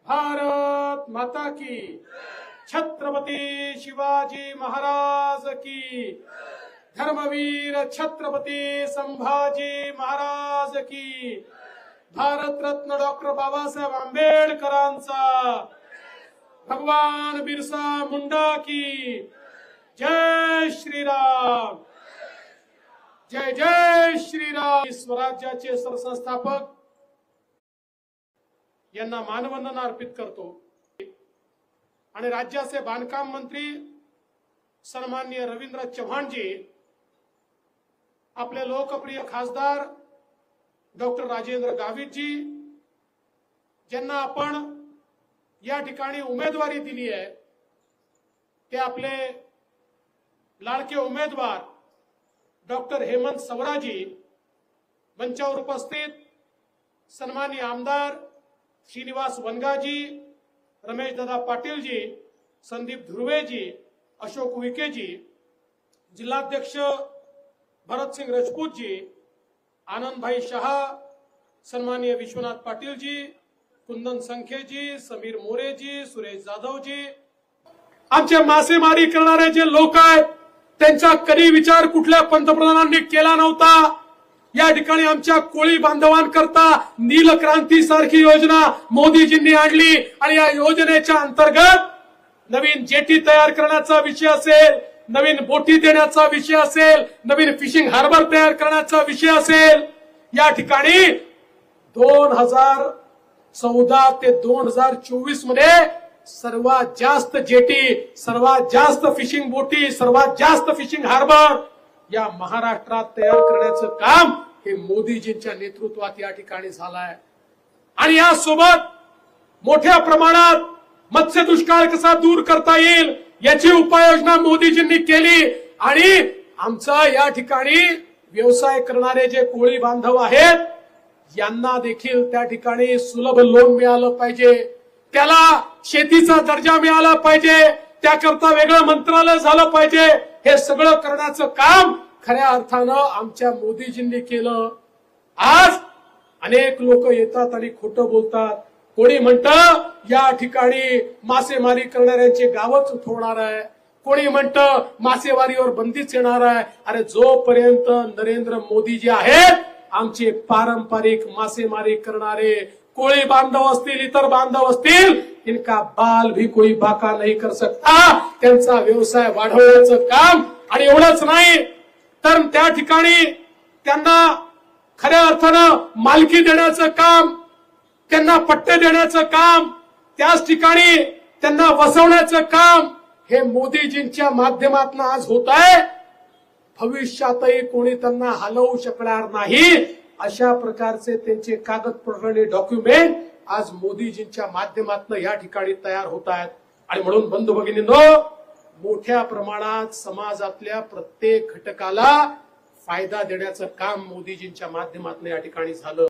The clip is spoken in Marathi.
भारत माता की, छत्रपति शिवाजी महाराज की, धर्मवीर छत्रपति संभाजी महाराज की, भारत रत्न डॉक्टर बाबासाहेब आंबेडकरांचा, भगवान बिरसा मुंडा की, जय श्रीराम, जय जय श्रीराम। स्वराज्याचे सरसंस्थापक यांना मानवंदना अर्पित करतो आणि राज्याचे बांधकाम मंत्री सन्माननीय रवींद्र चव्हाणजी, आपले लोकप्रिय खासदार डॉक्टर राजेंद्र गावितजी, ज्यांना आपण या ठिकाणी उमेदवारी दिली आहे, ते आपले लाडके उमेदवार डॉक्टर हेमंत सवराजी, मंचावर उपस्थित सन्माननीय आमदार श्रीनिवास वनगाजी, रमेश दादा पाटील जी, संदीप धुर्वेजी, अशोक उईकेजी, जिल्हाध्यक्ष भरत सिंह राजपूत जी, आनंद भाई शहा, सन्माननीय विश्वनाथ पाटील जी, कुंदन संखे जी, समीर मोरे जी, सुरेश जाधव जी, आमचे मासेमारी करणारे जे लोक आहेत त्यांचा कधी विचार कुठल्या पंतप्रधानांनी केला नव्हता। या ठिकाणी आमच्या कोळी बांधवांकरता नील क्रांती सारखी योजना मोदीजींनी आणली आणि या योजनेच्या अंतर्गत नवीन जेटी तयार करण्याचा विषय असेल, नवीन बोटी देण्याचा विषय असेल, नवीन फिशिंग हार्बर तयार करण्याचा विषय असेल, या ठिकाणी 2014 ते 2024 मध्ये सर्वात जास्त जेटी, सर्वात जास्त फिशिंग बोटी, सर्वात जास्त फिशिंग हार्बर या महाराष्ट्रात तयार करण्याचं काम हे मोदीजींच्या नेतृत्वात या ठिकाणी झालंय। आणि यासोबत मोठ्या प्रमाणात मत्स्य दुष्काळ कसा दूर करता येईल याची उपाययोजना मोदीजींनी केली आणि आमचा या ठिकाणी व्यवसाय करणारे जे कोळी बांधव आहेत यांना देखील त्या ठिकाणी सुलभ लोन मिळालं पाहिजे, त्याला शेतीचा दर्जा मिळाला पाहिजे, त्याकरता वेगळं मंत्रालय झालं पाहिजे। हे सगळं करण्याचं काम खऱ्या अर्थानं आमच्या मोदीजींनी केलं। आज अनेक लोक येतात आणि खोटं बोलतात, कोणी म्हणतं या ठिकाणी मासेमारी करणाऱ्यांचे गावच उठवणार आहे, कोणी म्हणतं मासेमारीवर बंदीच येणार आहे। अरे जोपर्यंत नरेंद्र मोदी जे आहेत आमचे पारंपरिक मासेमारी करणारे कोळी बांधव असतील, इतर बांधव असतील, इनका बाल भी कोई बाका नहीं कर सकता। त्यांचा व्यवसाय वाढवण्याचं काम आणि एवढंच नाही तर त्या ठिकाणी त्यांना खऱ्या अर्थानं मालकी देण्याचं काम, त्यांना पट्टे देण्याचं काम, त्याच ठिकाणी त्यांना वसवण्याचं काम हे मोदीजींच्या माध्यमातून आज होत आहे। भविष्यातही कोणी त्यांना हलवू शकणार नाही अशा प्रकारचे त्यांचे कागदपत्र डॉक्युमेंट आज मोदीजींच्या माध्यमातून या ठिकाणी तयार होत आहेत। आणि म्हणून बंधू भगिनींनो, मोठ्या प्रमाणात समाजातल्या प्रत्येक घटकाला फायदा देण्याचं काम मोदीजींच्या माध्यमातून या ठिकाणी झालं।